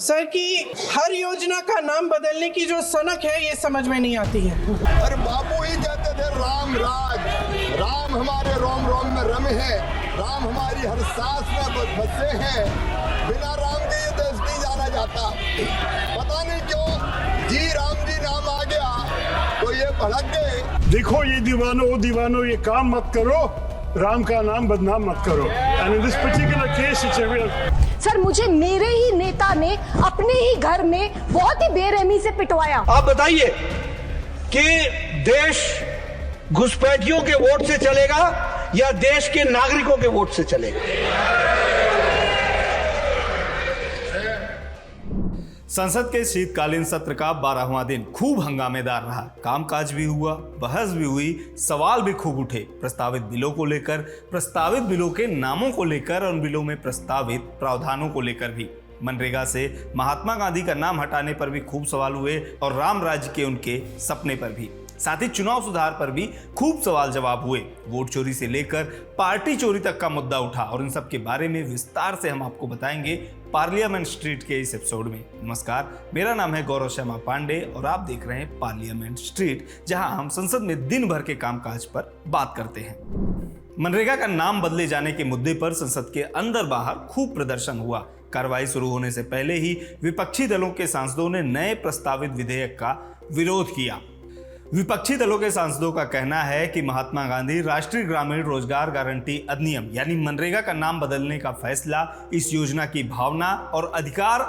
Sir की हर योजना का नाम बदलने की जो सनक है ये समझ में नहीं आती है। अरे बापू ही कहते थे राम राज, राम हमारे रोम रोम में रमे हैं, राम हमारी हर सांस में बसे हैं, बिना राम के ये देश नहीं जाना जाता। पता नहीं क्यों जी राम जी नाम आ गया तो ये भड़क गए। देखो ये दीवानो ये काम मत करो, राम का नाम बदनाम मत करो। And in this particular case it's a real... sir मुझे मेरे ही नेता ने अपने ही घर में बहुत ही बेरहमी से पिटवाया। आप बताइए कि देश घुसपैठियों के वोट से चलेगा या देश के नागरिकों के वोट से चलेगा? संसद के शीतकालीन सत्र का 12वां दिन खूब हंगामेदार रहा। कामकाज भी हुआ, बहस भी हुई, सवाल भी खूब उठे। प्रस्तावित बिलों को लेकर, प्रस्तावित बिलों के नामों को लेकर और उन बिलों में प्रस्तावित प्रावधानों को लेकर भी। मनरेगा से महात्मा गांधी का नाम हटाने पर भी खूब सवाल हुए और राम राज्य के उनके सपने पर भी। साथ ही चुनाव सुधार पर भी खूब सवाल जवाब हुए। वोट चोरी से लेकर पार्टी चोरी तक का मुद्दा उठा और इन सब के बारे में विस्तार से हम आपको बताएंगे पार्लियामेंट स्ट्रीट के इस एपिसोड में। नमस्कार, मेरा नाम है गौरव शर्मा पांडे और आप देख रहे हैं पार्लियामेंट स्ट्रीट, जहां हम संसद में दिन भर के कामकाज पर बात करते हैं। मनरेगा का नाम बदले जाने के मुद्दे पर संसद के अंदर बाहर खूब प्रदर्शन हुआ। कार्रवाई शुरू होने से पहले ही विपक्षी दलों के सांसदों ने नए प्रस्तावित विधेयक का विरोध किया। विपक्षी दलों के सांसदों का कहना है कि महात्मा गांधी राष्ट्रीय ग्रामीण रोजगार गारंटी अधिनियम यानी मनरेगा का नाम बदलने का फैसला इस योजना की भावना और अधिकार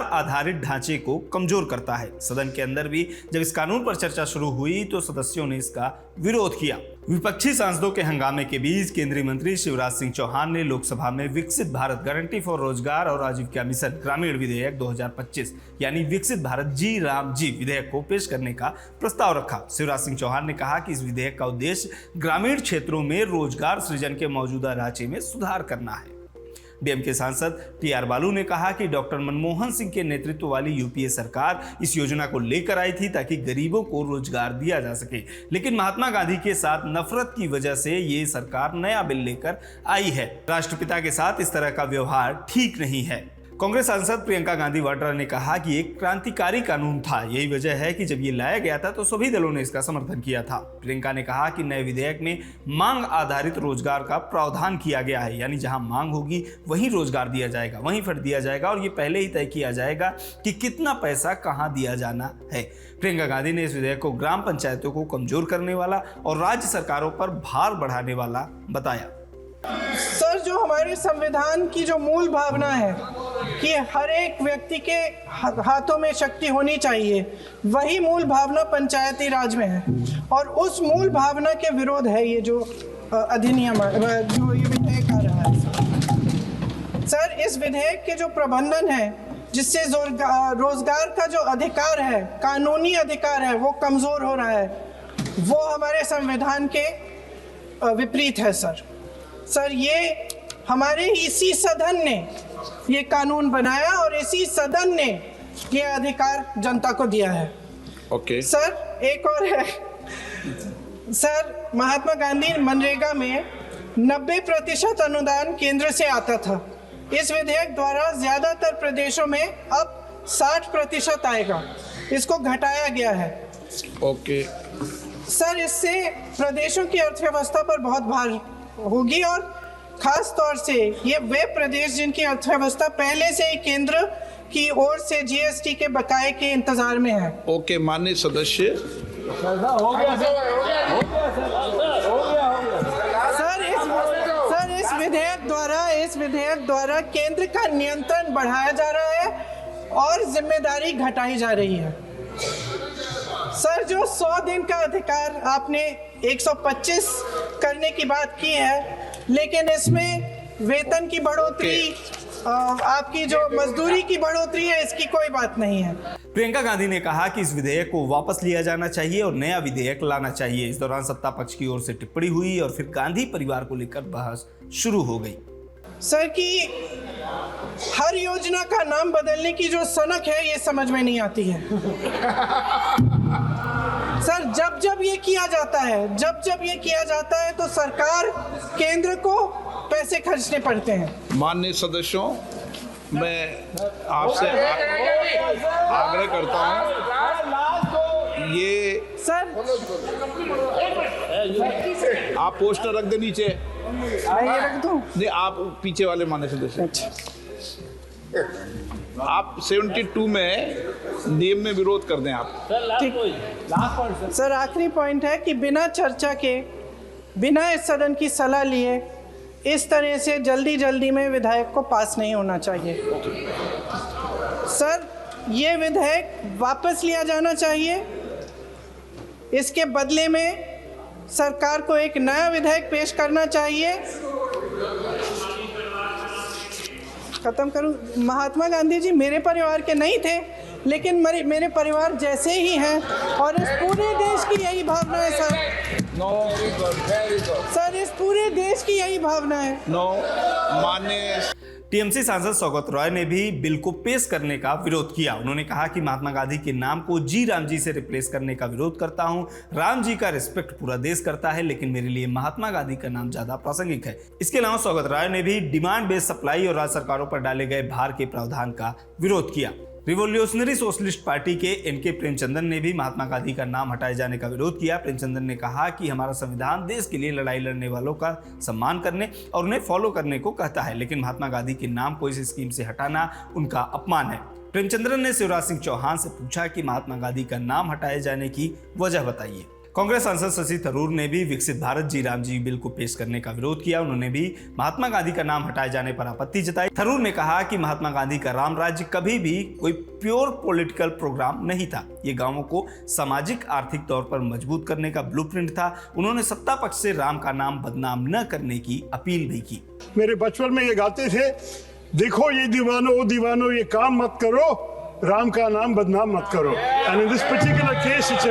आधारित ढांचे को कमजोर करता है। सदन के अंदर भी जब इस कानून पर चर्चा शुरू हुई तो सदस्यों ने इसका विरोध किया। विपक्षी सांसदों के हंगामे के बीच केंद्रीय मंत्री शिवराज सिंह चौहान ने लोकसभा में विकसित भारत गारंटी फॉर रोजगार और आजीविका मिशन ग्रामीण विधेयक 2025 यानी विकसित भारत जी राम जी विधेयक को पेश करने का प्रस्ताव रखा। शिवराज सिंह चौहान ने कहा कि इस विधेयक का उद्देश्य ग्रामीण क्षेत्रों में रोजगार सृजन के मौजूदा ढांचे में सुधार करना है। डीएमके सांसद टीआर बालू ने कहा कि डॉक्टर मनमोहन सिंह के नेतृत्व वाली यूपीए सरकार इस योजना को लेकर आई थी ताकि गरीबों को रोजगार दिया जा सके, लेकिन महात्मा गांधी के साथ नफरत की वजह से ये सरकार नया बिल लेकर आई है। राष्ट्रपिता के साथ इस तरह का व्यवहार ठीक नहीं है। कांग्रेस सांसद प्रियंका गांधी वाड्रा ने कहा कि एक क्रांतिकारी कानून था, यही वजह है कि जब ये लाया गया था तो सभी दलों ने इसका समर्थन किया था। प्रियंका ने कहा कि नए विधेयक में मांग आधारित रोजगार का प्रावधान किया गया है, यानी जहां मांग होगी वहीं रोजगार दिया जाएगा, वहीं फंड दिया जाएगा और ये पहले ही तय किया जाएगा कि कितना पैसा कहाँ दिया जाना है। प्रियंका गांधी ने इस विधेयक को ग्राम पंचायतों को कमजोर करने वाला और राज्य सरकारों पर भार बढ़ाने वाला बताया। सर जो हमारे संविधान की जो मूल भावना है कि हर एक व्यक्ति के हाथों में शक्ति होनी चाहिए, वही मूल भावना पंचायती राज में है और उस मूल भावना के विरोध है ये जो अधिनियम जो ये विधेयक आ रहा है। सर इस विधेयक के जो प्रबंधन है जिससे रोजगार का जो अधिकार है, कानूनी अधिकार है, वो कमजोर हो रहा है, वो हमारे संविधान के विपरीत है। सर ये हमारे इसी सदन ने ये कानून बनाया और इसी सदन ने ये अधिकार जनता को दिया है। ओके। सर एक और है सर, महात्मा गांधी मनरेगा में 90% अनुदान केंद्र से आता था। इस विधेयक द्वारा ज्यादातर प्रदेशों में अब 60% आएगा, इसको घटाया गया है। ओके। सर इससे प्रदेशों की अर्थव्यवस्था पर बहुत भार होगी और खास तौर से ये वे प्रदेश जिनकी अर्थव्यवस्था पहले से ही केंद्र की ओर से जीएसटी के बकाये के इंतजार में है। ओके माननीय सदस्य। सर इस विधेयक द्वारा केंद्र का नियंत्रण बढ़ाया जा रहा है और जिम्मेदारी घटाई जा रही है। सर जो 100 दिन का अधिकार आपने 125 करने की बात की है, लेकिन इसमें वेतन की बढ़ोतरी, आपकी जो मजदूरी की बढ़ोतरी है, इसकी कोई बात नहीं है। प्रियंका गांधी ने कहा कि इस विधेयक को वापस लिया जाना चाहिए और नया विधेयक लाना चाहिए। इस दौरान सत्ता पक्ष की ओर से टिप्पणी हुई और फिर गांधी परिवार को लेकर बहस शुरू हो गई। सर की हर योजना का नाम बदलने की जो सनक है ये समझ में नहीं आती है। सर जब ये किया जाता है तो सरकार केंद्र को पैसे खर्चने पड़ते हैं। माननीय सदस्यों, मैं आपसे आग्रह करता हूँ ये सर आप पोस्टर रख दे नीचे। मैं ये रख दूं? नहीं, आप पीछे वाले माने सदस्य। आप 72 में नियम में विरोध कर दें आप। ठीक। सर आखिरी पॉइंट है कि बिना चर्चा के, बिना इस सदन की सलाह लिए इस तरह से जल्दी में विधेयक को पास नहीं होना चाहिए। सर ये विधेयक वापस लिया जाना चाहिए। इसके बदले में सरकार को एक नया विधेयक पेश करना चाहिए। खत्म करूं। महात्मा गांधी जी मेरे परिवार के नहीं थे, लेकिन मेरे परिवार जैसे ही हैं और इस पूरे देश की यही भावना है सर। सर इस पूरे देश की यही भावना है। माननीय टीएमसी सांसद सौगत रॉय ने भी बिल को पेश करने का विरोध किया। उन्होंने कहा कि महात्मा गांधी के नाम को जी राम जी से रिप्लेस करने का विरोध करता हूं। राम जी का रिस्पेक्ट पूरा देश करता है, लेकिन मेरे लिए महात्मा गांधी का नाम ज्यादा प्रासंगिक है। इसके अलावा सौगत रॉय ने भी डिमांड बेस्ड सप्लाई और राज्य सरकारों पर डाले गए भार के प्रावधान का विरोध किया। रिवोल्यूशनरी सोशलिस्ट पार्टी के एनके प्रेमचंद्रन ने भी महात्मा गांधी का नाम हटाए जाने का विरोध किया। प्रेमचंद्रन ने कहा कि हमारा संविधान देश के लिए लड़ाई लड़ने वालों का सम्मान करने और उन्हें फॉलो करने को कहता है, लेकिन महात्मा गांधी के नाम को इस स्कीम से हटाना उनका अपमान है। प्रेमचंद्रन ने शिवराज सिंह चौहान से पूछा कि महात्मा गांधी का नाम हटाए जाने की वजह बताइए। कांग्रेस सांसद शशि थरूर ने भी विकसित भारत जी राम जी बिल को पेश करने का विरोध किया। उन्होंने भी महात्मा गांधी का नाम हटाए जाने पर आपत्ति जताई। थरूर ने कहा कि महात्मा गांधी का राम राज्य कभी भी कोई प्योर पॉलिटिकल प्रोग्राम नहीं था। ये गांवों को सामाजिक आर्थिक तौर पर मजबूत करने का ब्लूप्रिंट था। उन्होंने सत्ता पक्ष से राम का नाम बदनाम न करने की अपील भी की। मेरे बचपन में ये गाते थे, देखो ये दीवानो ओ दीवानो ये काम मत करो, राम का नाम बदनाम मत करो। And in this particular case it's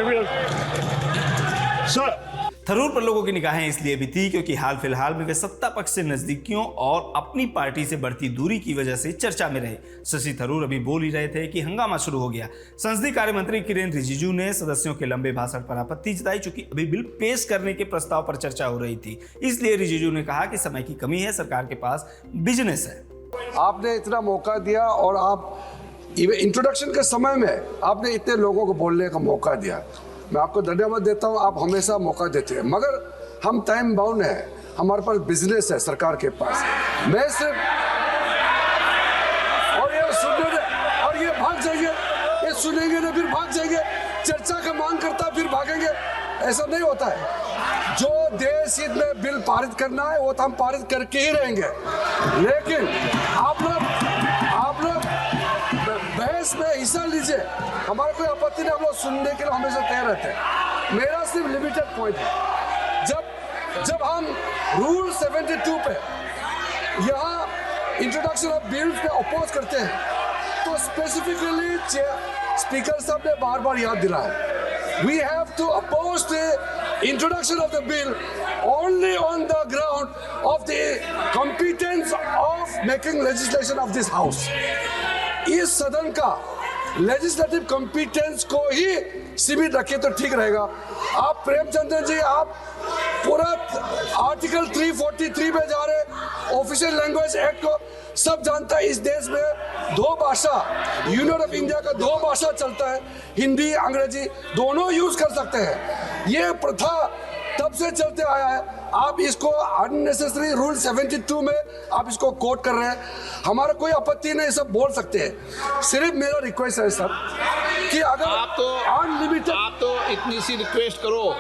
Tharoor पर लोगों की निगाहें इसलिए भी थी क्योंकि हाल फिलहाल में वे सत्ता पक्ष से नजदीकियों और अपनी पार्टी से बढ़ती दूरी की वजह से चर्चा में रहे। शशि थरूर अभी बोल ही रहे थे कि हंगामा शुरू हो गया। संसदीय कार्य मंत्री किरेन रिजिजू ने सदस्यों के लंबे भाषण पर आपत्ति जताई। चूंकि अभी बिल पेश करने के प्रस्ताव पर चर्चा हो रही थी, इसलिए रिजिजू ने कहा कि समय की कमी है, सरकार के पास बिजनेस है। आपने इतना मौका दिया और आप इंट्रोडक्शन के समय में आपने इतने लोगों को बोलने का मौका दिया। मैं आपको धन्यवाद देता हूँ, आप हमेशा मौका देते हैं, मगर हम टाइम बाउंड है, हमारे पास बिजनेस है सरकार के पास। मैं सिर्फ और ये सुनने और ये भाग जाएंगे, ये सुनेंगे ना फिर भाग जाएंगे, चर्चा का मांग करता फिर भागेंगे, ऐसा नहीं होता है। जो देश हित में बिल पारित करना है वो तो हम पारित करके ही रहेंगे, लेकिन आप लोग बहस में हिस्सा लीजिए, हमारा कोई आपत्ति नहीं, हम लोग सुनने के लिए हमेशा तैयार रहते हैं। मेरा सिर्फ लिमिटेड पॉइंट है, जब हम रूल 72 पे यहाँ इंट्रोडक्शन ऑफ बिल पे अपोज करते हैं तो स्पेसिफिकली स्पीकर साहब ने बार बार याद दिलाया, we have to oppose the introduction of the bill only on the ground of the competence of making legislation of this house. इस सदन का लेजिस्लेटिव कॉम्पिटेंस को ही सीमित रखे तो ठीक रहेगा। आप प्रेमचंद्र जी, आप पूरा आर्टिकल 343 में जा रहे, ऑफिशियल लैंग्वेज एक्ट को सब जानता है। इस देश में दो भाषा, यूनियन ऑफ इंडिया का दो भाषा चलता है, हिंदी अंग्रेजी दोनों यूज कर सकते हैं। ये प्रथा तब से चलते आया है। आप इसको अननेसेसरी रूल 72 में आप इसको कोट कर रहे हैं, हमारा कोई आपत्ति नहीं, सब बोल सकते हैं। सिर्फ मेरा रिक्वेस्ट है सर कि अगर आप तो अनलिमिटेड, आप तो इतनी सी रिक्वेस्ट करो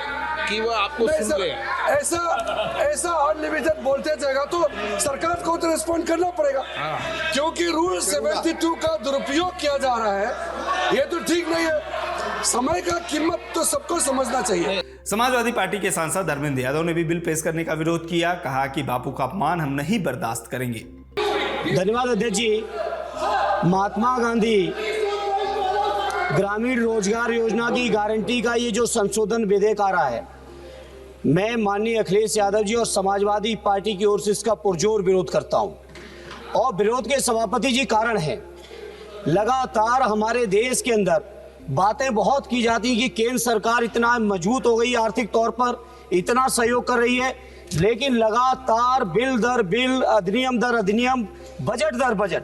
कि वो आपको सुन ले। ऐसा अनलिमिटेड बोलते जाएगा तो सरकार को तो रिस्पॉन्ड करना पड़ेगा, क्योंकि रूल 72 का दुरुपयोग किया जा रहा है, ये तो ठीक नहीं है। समय का कीमत तो सबको समझना चाहिए। समाजवादी पार्टी के सांसद धर्मेंद्र यादव ने भी बिल पेश करने का विरोध किया। कहा कि बापू का अपमान हम नहीं बर्दाश्त करेंगे। धन्यवाद अध्यक्ष जी। महात्मा गांधी ग्रामीण रोजगार योजना की गारंटी का ये जो संशोधन विधेयक आ रहा है, मैं माननीय अखिलेश यादव जी और समाजवादी पार्टी की ओर से इसका पुरजोर विरोध करता हूं। और विरोध के सभापति जी कारण है, लगातार हमारे देश के अंदर बातें बहुत की जाती हैं कि केंद्र सरकार इतना मजबूत हो गई, आर्थिक तौर पर इतना सहयोग कर रही है, लेकिन लगातार बिल दर बिल, अधिनियम दर अधिनियम, बजट दर बजट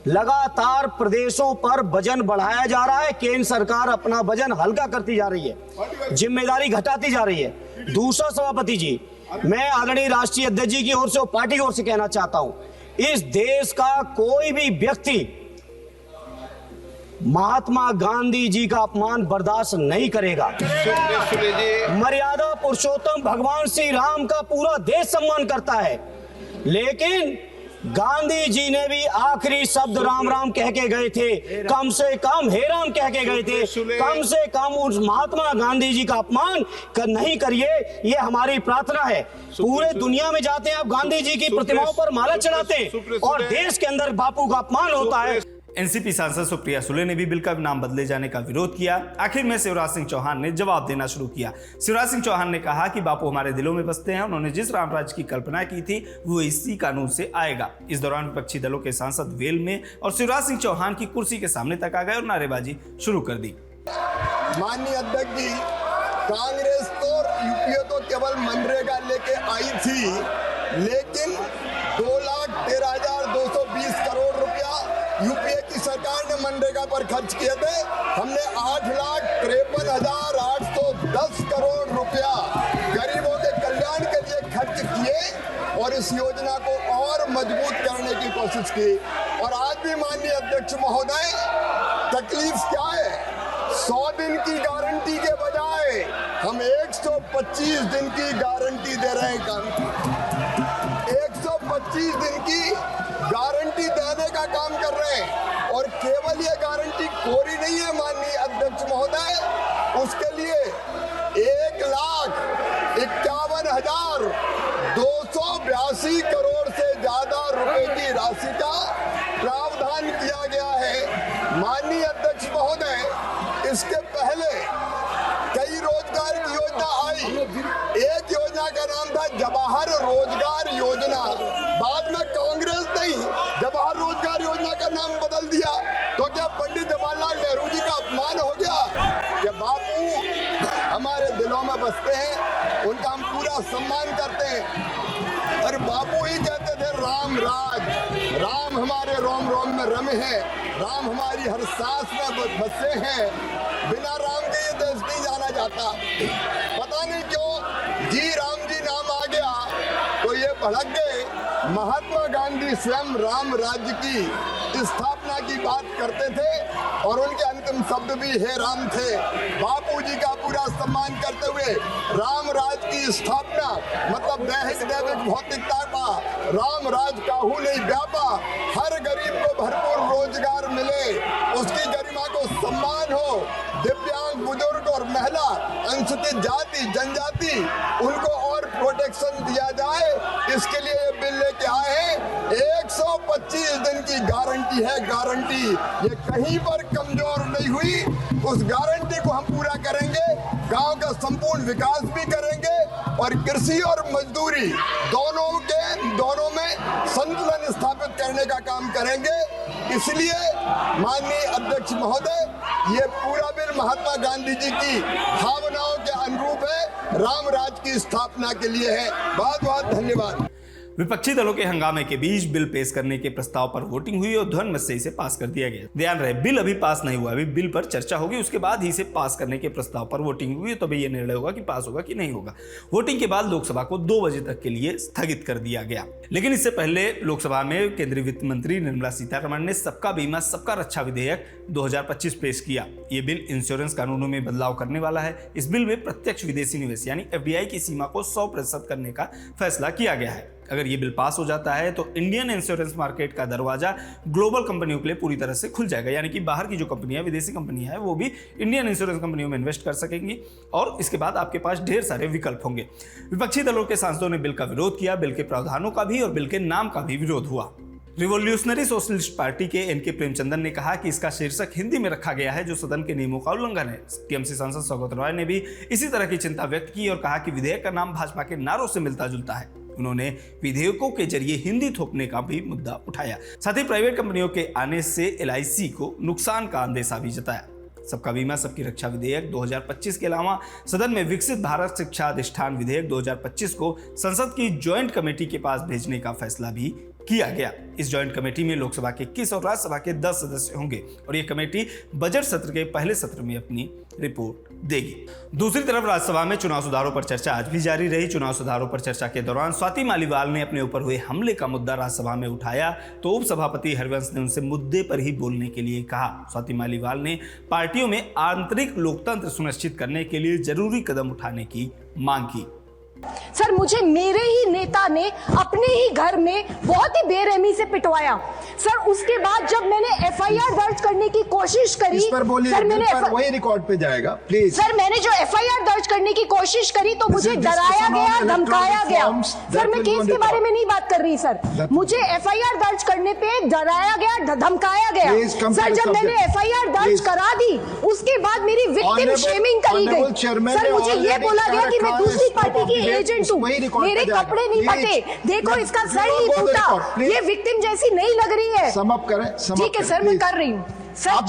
लगातार प्रदेशों पर वजन बढ़ाया जा रहा है। केंद्र सरकार अपना वजन हल्का करती जा रही है, जिम्मेदारी घटाती जा रही है। दूसरा सभापति जी, मैं आदरणीय राष्ट्रीय अध्यक्ष जी की ओर से और पार्टी की ओर से कहना चाहता हूं, इस देश का कोई भी व्यक्ति महात्मा गांधी जी का अपमान बर्दाश्त नहीं करेगा। मर्यादा पुरुषोत्तम भगवान श्री राम का पूरा देश सम्मान करता है, लेकिन गांधी जी ने भी आखिरी शब्द राम राम कह के गए थे, कम से कम हे राम कह के गए थे। कम से कम उस महात्मा गांधी जी का अपमान नहीं करिए, ये हमारी प्रार्थना है। पूरे दुनिया में जाते हैं आप, गांधी जी की प्रतिमाओं पर माला चढ़ाते हैं और देश के अंदर बापू का अपमान होता है। एनसीपी सांसद सुप्रिया सुले ने भी बिल का नाम बदले जाने का विरोध किया। आखिर में शिवराज सिंह चौहान ने जवाब देना शुरू किया। शिवराज सिंह चौहान ने कहा कि बापू हमारे दिलों में बसते हैं, उन्होंने जिस रामराज्य की कल्पना की थी वो इसी कानून से आएगा। इस दौरान विपक्षी दलों के सांसद वेल में और शिवराज सिंह चौहान की कुर्सी के सामने तक आ गए और नारेबाजी शुरू कर दी। माननीय अध्यक्ष जी, कांग्रेस तो यूपीए तो केवल मनरेगा लेके आई थी, लेकिन 2,13,220 करोड़ रुपया यूपीए की सरकार ने मनरेगा पर खर्च किए थे। हमने 8,53,810 करोड़ रुपया गरीबों के कल्याण के लिए खर्च किए और इस योजना को और मजबूत करने की कोशिश की। और आज भी माननीय अध्यक्ष महोदय, तकलीफ क्या है? 100 दिन की गारंटी के बजाय हम 125 दिन की गारंटी दे रहे हैं। काम 125 दिन की गारंटी देने का काम कर रहे हैं और केवल ये गारंटी कोरी नहीं है माननीय अध्यक्ष महोदय, उसके लिए 1,51,282 करोड़ से ज्यादा रुपए की राशि का प्रावधान किया गया है। माननीय अध्यक्ष महोदय, इसके पहले कई रोजगार की योजना आई। एक योजना का नाम था जवाहर रोजगार योजना, बाद में कांग्रेस ने जवाहर रोजगार योजना का नाम बदल दिया। तो क्या पंडित जवाहरलाल नेहरू जी का अपमान हो गया? कि बापू हमारे दिलों में बसते हैं, उनका हम पूरा सम्मान करते हैं। और बापू ही कहते थे राम राज, राम हमारे रोम रोम में रमे हैं, राम हमारी हर सांस में बसे हैं, बिना राम के ये देश नहीं जाना जाता। पता नहीं क्यों जी राम जी नाम आ गया तो ये भड़क गए। महात्मा गांधी स्वयं राम राज्य की स्थापना की बात करते थे और उनके अंतिम शब्द भी हे राम थे। बापू जी का पूरा सम्मान करते हुए राम राज की स्थापना मतलब दैहिक दैविक भौतिकता का राम राज काहू नहीं व्यापा, हर गरीब को भरपूर रोजगार मिले, उसकी गरिमा को सम्मान हो, दिव्यांग बुजुर्ग और महिला अनुसूचित जाति जनजाति उनको और प्रोटेक्शन दिया जाए, इसके लिए ये बिल लेके आए हैं। 125 दिन की गारंटी है, गारंटी ये कहीं पर कमजोर नहीं हुई। उस गारंटी को हम पूरा करेंगे, गांव का संपूर्ण विकास भी करेंगे और कृषि और मजदूरी दोनों में संतुलन स्थापित करने का काम करेंगे। इसलिए माननीय अध्यक्ष महोदय, ये पूरा बिल महात्मा गांधी जी की भावनाओं के अनुरूप है, राम राज की स्थापना के लिए है। बहुत बहुत धन्यवाद। विपक्षी दलों के हंगामे के बीच बिल पेश करने के प्रस्ताव पर वोटिंग हुई और ध्वनिमत से इसे पास कर दिया गया। ध्यान रहे, बिल अभी पास नहीं हुआ, अभी बिल पर चर्चा होगी, उसके बाद ही इसे पास करने के प्रस्ताव पर वोटिंग हुई, तभी यह निर्णय होगा कि पास होगा कि नहीं होगा। वोटिंग के बाद लोकसभा को 2 बजे तक के लिए स्थगित कर दिया गया। लेकिन इससे पहले लोकसभा में केंद्रीय वित्त मंत्री निर्मला सीतारमण ने सबका बीमा सबका रक्षा विधेयक 2025 पेश किया। ये बिल इंश्योरेंस कानूनों में बदलाव करने वाला है। इस बिल में प्रत्यक्ष विदेशी निवेश यानी FDI की सीमा को 100% करने का फैसला किया गया है। अगर ये बिल पास हो जाता है तो इंडियन इंश्योरेंस मार्केट का दरवाजा ग्लोबल कंपनियों के लिए पूरी तरह से खुल जाएगा, यानी कि बाहर की जो कंपनियां, विदेशी कंपनियां हैं, वो भी इंडियन इंश्योरेंस कंपनियों में इन्वेस्ट कर सकेंगी और इसके बाद आपके पास ढेर सारे विकल्प होंगे। विपक्षी दलों के सांसदों ने बिल का विरोध किया, बिल के प्रावधानों का भी और बिल के नाम का भी विरोध हुआ। रिवॉल्यूशनरी सोशलिस्ट पार्टी के NK प्रेमचंदन ने कहा कि इसका शीर्षक हिंदी में रखा गया है जो सदन के नियमों का उल्लंघन है। TMC सांसद सौगत रॉय ने भी इसी तरह की चिंता व्यक्त की और कहा कि विधेयक का नाम भाजपा के नारों से मिलता जुलता है। उन्होंने विधेयकों के जरिए हिंदी थोपने का भी मुद्दा उठाया। साथ ही प्राइवेट कंपनियों के आने से LIC को नुकसान का अंदेशा भी जताया। सबका बीमा सबकी रक्षा विधेयक 2025 के अलावा सदन में विकसित भारत शिक्षा अधिष्ठान विधेयक 2025 को संसद की ज्वाइंट कमेटी के पास भेजने का फैसला भी किया गया। इस जॉइंट कमेटी में लोकसभा के 21 और राज्यसभा के 10 सदस्य होंगे और यह कमेटी बजट सत्र के पहले सत्र में अपनी रिपोर्ट देगी। दूसरी तरफ राज्यसभा में चुनाव सुधारों पर चर्चा आज भी जारी रही। चुनाव सुधारों पर चर्चा के दौरान स्वाति मालीवाल ने अपने ऊपर हुए हमले का मुद्दा राज्यसभा में उठाया तो उपसभापति हरिवंश ने उनसे मुद्दे पर ही बोलने के लिए कहा। स्वाति मालीवाल ने पार्टियों में आंतरिक लोकतंत्र सुनिश्चित करने के लिए जरूरी कदम उठाने की मांग की। सर, मुझे मेरे ही नेता ने अपने ही घर में बहुत ही बेरहमी से पिटवाया। सर, उसके बाद जब मैंने एफआईआर दर्ज करने की कोशिश करी, इस पर बोलिए, सर मैंने वही रिकॉर्ड पे जाएगा प्लीज। सर, मैंने जो एफआईआर दर्ज करने की कोशिश करी तो मुझे डराया गया, धमकाया गया। सर, मैं केस के बारे में नहीं बात कर रही सर, मुझे एफआईआर दर्ज करने पे डराया गया, धमकाया गया। सर, जब मैंने एफआईआर दर्ज करा दी उसके बाद मेरी विक्टिम शेमिंग करी गई। सर, मुझे ये बोला गया कि मैं दूसरी पार्टी की एजेंट हूँ, मेरे कपड़े नहीं फटे, देखो इसका सर नहीं फूटा, ये विक्टिम जैसी नहीं लग रही है। समाप्त करें। ठीक है सर, मैं कर रही हूँ। सर,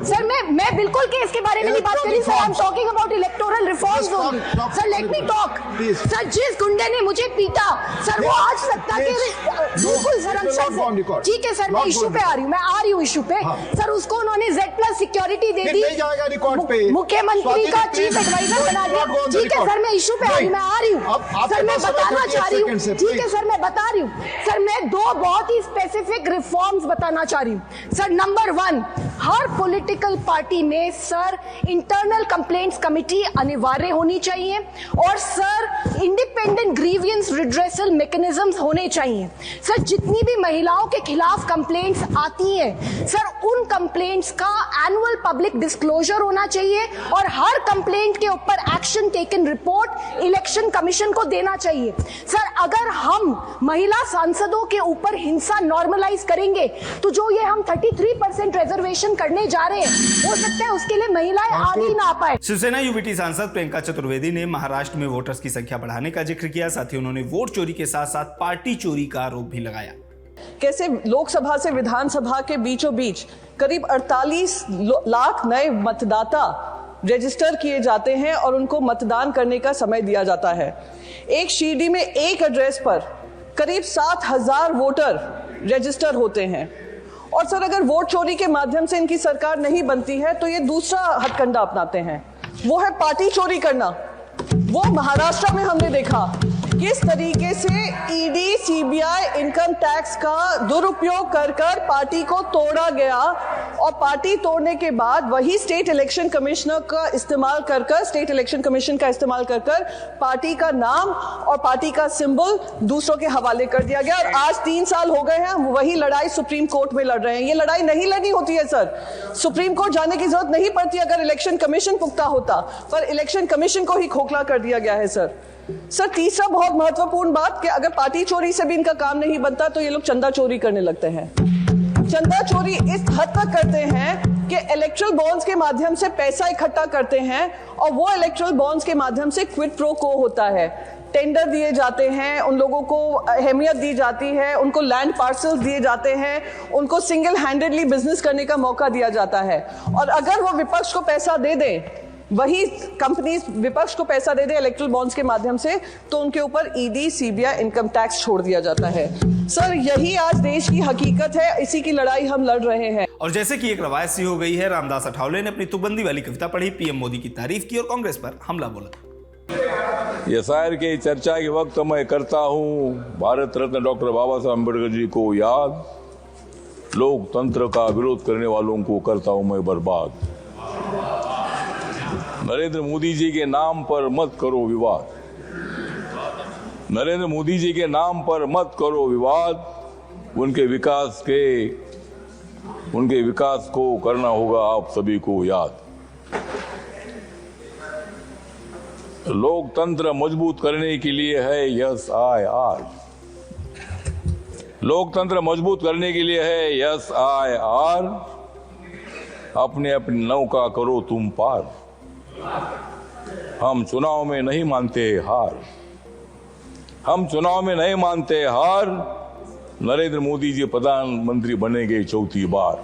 सर मैं बिल्कुल केस के बारे में नहीं बात करी sir, I am talking about electoral reforms only. Sir, let me talk. Sir, जिस गुंडे ने मुझे पीटा सर, वो आज सत्ता के बिल्कुल सर, ठीक है सर, मैं इशू पे आ रही हूँ, मैं आ रही हूँ इशू पे। सर, उसको उन्होंने Z+ सिक्योरिटी दे दी, मुख्यमंत्री का चीफ एडवाइजर बना दिया। ठीक है सर, मैं इशू पे आ रही हूँ, मैं आ रही हूँ सर, मैं बताना चाह रही हूँ। ठीक है सर, मैं बता रही हूँ सर, मैं 2 बहुत ही स्पेसिफिक रिफॉर्म्स बताना चाह रही हूँ सर। नंबर 1, हर पॉलिटिकल पार्टी में सर इंटरनल कंप्लेंट्स कमेटी अनिवार्य होनी चाहिए और sir independent grievance redressal mechanisms होने चाहिए। सर, जितनी भी महिलाओं के खिलाफ कंप्लेंट्स आती हैं सर, उन कंप्लेंट्स का एनुअल पब्लिक डिस्क्लोजर होना चाहिए और हर कंप्लेंट के ऊपर action taken report election commission को देना चाहिए। सर, अगर हम महिला सांसदों के ऊपर हिंसा नॉर्मलाइज करेंगे तो जो ये हम 33% रिजर्वेशन करने जा रहे हैं, हो सकता है उसके लिए महिलाएं आगे ही ना आ पाए। शिवसेना यूबीटी सांसद प्रियंका चतुर्वेदी ने महाराष्ट्र में वोटर्स की संख्या बढ़ाने का जिक्र किया। साथ ही उन्होंने वोट चोरी के साथ साथ पार्टी चोरी का आरोप भी लगाया। कैसे लोकसभा से विधानसभा के बीचों बीच करीब 48 लाख नए मतदाता रजिस्टर किए जाते हैं और उनको मतदान करने का समय दिया जाता है। एक शिरडी में एक एड्रेस पर करीब 7,000 वोटर रजिस्टर होते हैं। और सर, अगर वोट चोरी के माध्यम से इनकी सरकार नहीं बनती है तो ये दूसरा हथकंडा अपनाते हैं, वो है पार्टी चोरी करना। वो महाराष्ट्र में हमने देखा किस तरीके से ईडी, सीबीआई, इनकम टैक्स का दुरुपयोग कर पार्टी को तोड़ा गया और पार्टी तोड़ने के बाद वही स्टेट इलेक्शन कमिश्नर का इस्तेमाल कर स्टेट इलेक्शन कमीशन का इस्तेमाल कर पार्टी का नाम और पार्टी का सिंबल दूसरों के हवाले कर दिया गया। और आज 3 साल हो गए हैं, वही लड़ाई सुप्रीम कोर्ट में लड़ रहे हैं। ये लड़ाई नहीं लड़नी होती है सर, सुप्रीम कोर्ट जाने की जरूरत नहीं पड़ती अगर इलेक्शन कमीशन पुख्ता होता, पर इलेक्शन कमीशन को ही खोखला कर दिया गया है सर। तीसरा बहुत महत्वपूर्ण बात कि अगर पार्टी चोरी से भी इनका काम नहीं बनता तो ये लोग चंदा चोरी करने लगते हैं। चंदा चोरी इस हद तक करते हैं कि इलेक्ट्रल बॉन्ड्स के माध्यम से पैसा इकट्ठा करते हैं और वो इलेक्ट्रल बॉन्ड्स के माध्यम से क्विड प्रो को होता है, टेंडर दिए जाते हैं, उन लोगों को अहमियत दी जाती है, उनको लैंड पार्सल्स दिए जाते हैं, उनको सिंगल हैंडेडली बिजनेस करने का मौका दिया जाता है। और अगर वो विपक्ष को पैसा दे दें, वही कंपनीज विपक्ष को पैसा दे दे इलेक्ट्रल बॉन्ड्स के माध्यम से, तो उनके ऊपर ईडी, सीबीआई, इनकम टैक्स छोड़ दिया जाता है। सर, यही आज देश की हकीकत है, इसी की लड़ाई हम लड़ रहे हैं। और जैसे कि एक रवायत सी हो गई है, रामदास अठावले ने अपनी तुकबंदी वाली कविता पढ़ी, पीएम मोदी की तारीफ की और कांग्रेस पर हमला बोला। ये शायर की चर्चा के वक्त मैं करता हूँ भारत रत्न डॉक्टर बाबा साहब अम्बेडकर जी को याद, लोकतंत्र का विरोध करने वालों को करता हूँ मैं बर्बाद। नरेंद्र मोदी जी के नाम पर मत करो विवाद, नरेंद्र मोदी जी के नाम पर मत करो विवाद, उनके विकास को करना होगा आप सभी को याद। लोकतंत्र मजबूत करने के लिए है SIR, लोकतंत्र मजबूत करने के लिए है SIR, अपने अपनी नौका करो तुम पार, हम चुनाव में नहीं मानते हार, हम चुनाव में नहीं मानते हार, नरेंद्र मोदी जी प्रधानमंत्री बनेंगे 4थी बार।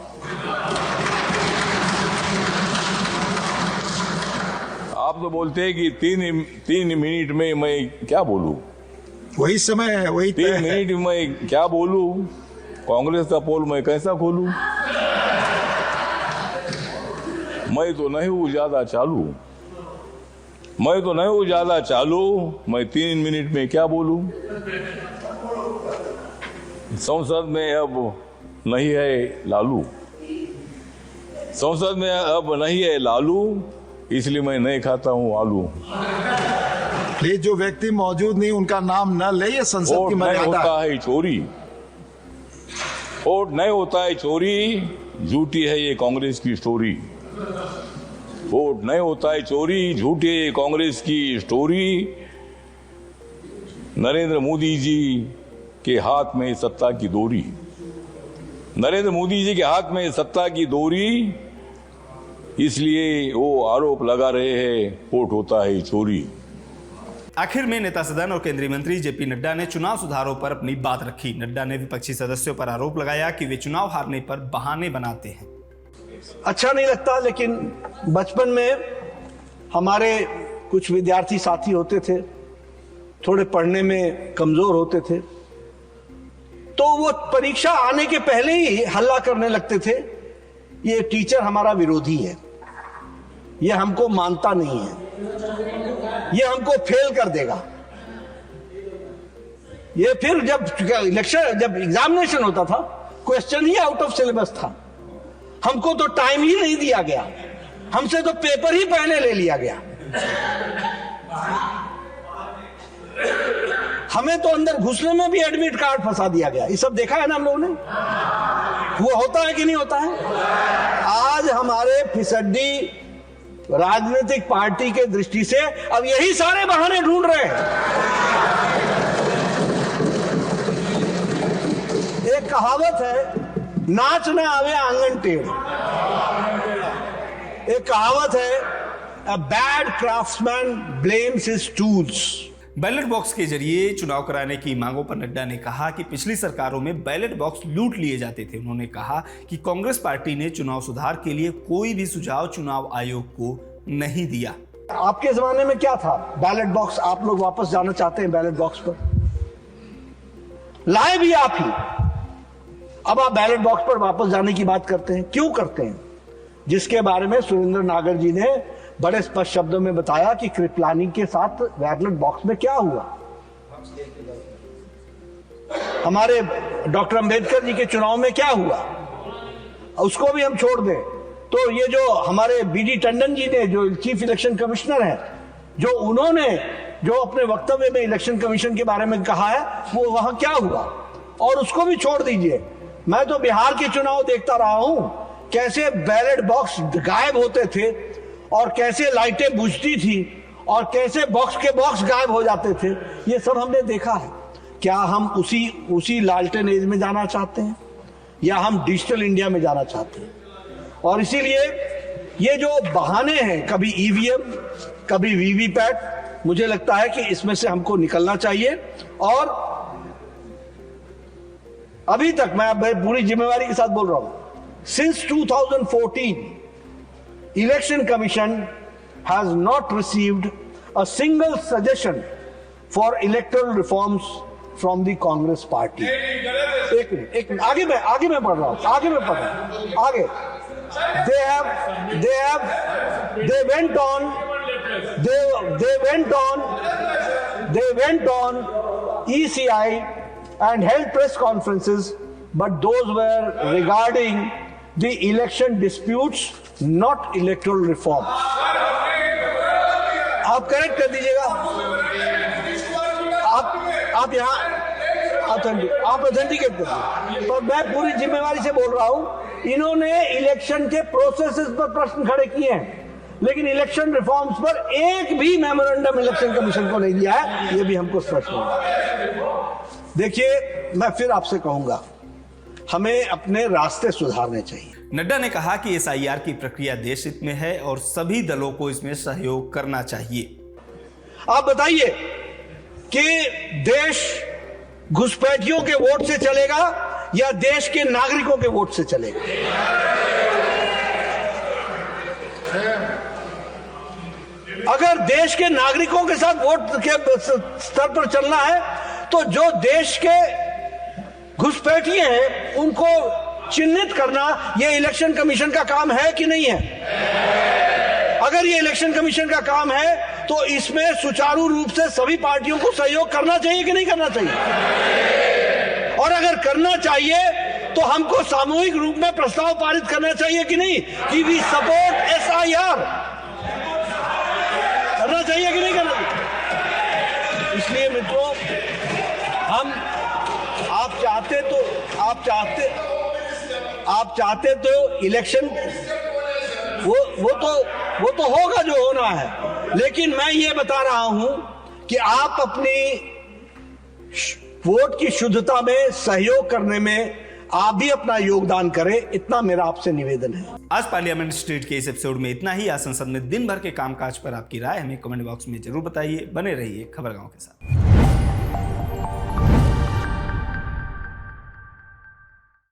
आप तो बोलते हैं कि तीन मिनट में मैं क्या बोलूं, वही समय है, वही 3 मिनट में क्या बोलूं? कांग्रेस का पोल मैं कैसा खोलूं? मैं तो नहीं हूं ज्यादा चालू, मैं 3 मिनट में क्या बोलूं? संसद में अब नहीं है लालू, इसलिए मैं नहीं खाता हूं आलू। ये जो व्यक्ति मौजूद नहीं उनका नाम न ले, ये संसद की वोट नहीं मर्यादा होता है चोरी, वोट नहीं होता है चोरी, झूठी है ये कांग्रेस की स्टोरी। वोट नहीं होता है चोरी, झूठी है ये कांग्रेस की स्टोरी। नरेंद्र मोदी जी के हाथ में सत्ता की डोरी, नरेंद्र मोदी जी के हाथ में सत्ता की डोरी, इसलिए वो आरोप लगा रहे हैं वोट होता है चोरी। आखिर में नेता सदन और केंद्रीय मंत्री जेपी नड्डा ने चुनाव सुधारों पर अपनी बात रखी। नड्डा ने विपक्षी सदस्यों पर आरोप लगाया कि वे चुनाव हारने पर बहाने बनाते हैं। अच्छा नहीं लगता, लेकिन बचपन में हमारे कुछ विद्यार्थी साथी होते थे, थोड़े पढ़ने में कमजोर होते थे, तो वो परीक्षा आने के पहले ही हल्ला करने लगते थे, ये टीचर हमारा विरोधी है, ये हमको मानता नहीं है, ये हमको फेल कर देगा। ये फिर जब एग्जामिनेशन होता था, question he out of syllabus था, हमको तो टाइम ही नहीं दिया गया, हमसे तो पेपर ही पहले ले लिया गया, हमें तो अंदर घुसने में भी एडमिट कार्ड फंसा दिया गया। ये सब देखा है ना हम लोगों ने, वो होता है कि नहीं होता है? आज हमारे फिसड्डी राजनीतिक पार्टी के दृष्टि से अब यही सारे बहाने ढूंढ रहे हैं। एक कहावत है, नाच न आवे आंगन टेढ़। एक कहावत है, a bad craftsman blames his tools. Ballot box के जरिए चुनाव कराने की मांगों पर नड्डा ने कहा कि पिछली सरकारों में बैलेट बॉक्स लूट लिए जाते थे। उन्होंने कहा कि कांग्रेस पार्टी ने चुनाव सुधार के लिए कोई भी सुझाव चुनाव आयोग को नहीं दिया। आपके जमाने में क्या था? Ballot box. आप लोग वापस जाना चाहते हैं बैलेट बॉक्स पर? लाए भी आप ही, अब आप बैलेट बॉक्स पर वापस जाने की बात करते हैं। क्यों करते हैं? जिसके बारे में सुरेंद्र नागर जी ने बड़े स्पष्ट शब्दों में बताया कि कृपलानी के साथ बैलेट बॉक्स में क्या हुआ। हमारे डॉक्टर अंबेडकर जी के चुनाव में क्या हुआ, उसको भी हम छोड़ दें तो ये जो हमारे बीडी टंडन जी ने, जो चीफ इलेक्शन कमिश्नर हैं, जो उन्होंने जो अपने वक्तव्य में इलेक्शन कमीशन के बारे में कहा है, वो वहां क्या हुआ, और उसको भी छोड़ दीजिए। मैं तो बिहार के चुनाव देखता रहा हूं, कैसे बैलेट बॉक्स गायब होते थे और कैसे लाइटें बुझती थी और कैसे बॉक्स के बॉक्स गायब हो जाते थे, ये सब हमने देखा है। क्या हम उसी लालटेन एज में जाना चाहते हैं या हम डिजिटल इंडिया में जाना चाहते हैं? और इसीलिए ये जो बहाने हैं, कभी ईवीएम कभी वीवीपैट, मुझे लगता है कि इसमें से हमको निकलना चाहिए। और अभी तक मैं पूरी जिम्मेवारी के साथ बोल रहा हूं, since 2014 Election Commission has not received a single suggestion for electoral reforms from the Congress party. एक मिनट, आगे मैं पढ़ रहा हूं, आगे। They went on ECI and held press conferences, but those were regarding the election disputes, not electoral reforms. आप correct कर दीजिएगा। आप यहाँ आप ऑथेंटिकेट कर दीजिए। पर मैं पूरी जिम्मेवारी से बोल रहा हूं, इन्होंने इलेक्शन के प्रोसेसेस पर प्रश्न खड़े किए हैं, लेकिन इलेक्शन रिफॉर्म्स पर एक भी मेमोरेंडम इलेक्शन कमीशन को नहीं दिया है। ये भी हमको स्पष्ट होगा। देखिए, मैं फिर आपसे कहूंगा, हमें अपने रास्ते सुधारने चाहिए। नड्डा ने कहा कि एसआईआर की प्रक्रिया देश हित में है और सभी दलों को इसमें सहयोग करना चाहिए। आप बताइए कि देश घुसपैठियों के वोट से चलेगा या देश के नागरिकों के वोट से चलेगा? अगर देश के नागरिकों के साथ वोट के स्तर पर चलना है तो जो देश के घुसपैठिए हैं उनको चिन्हित करना ये इलेक्शन कमीशन का काम है कि नहीं है? अगर ये इलेक्शन कमीशन का काम है तो इसमें सुचारू रूप से सभी पार्टियों को सहयोग करना चाहिए कि नहीं करना चाहिए? और अगर करना चाहिए तो हमको सामूहिक रूप में प्रस्ताव पारित करना चाहिए कि नहीं कि वी सपोर्ट SIR? करना चाहिए कि नहीं करना चाहिए? इसलिए मित्रों, हम आप चाहते तो इलेक्शन वो तो होगा जो होना है, लेकिन मैं ये बता रहा हूं कि आप अपनी वोट की शुद्धता में सहयोग करने में आप भी अपना योगदान करें, इतना मेरा आपसे निवेदन है। आज पार्लियामेंट स्ट्रीट के इस एपिसोड में इतना ही। आज संसद में दिन भर के कामकाज पर आपकी राय हमें कमेंट बॉक्स में जरूर बताइए। बने रहिए खबरगांव के साथ।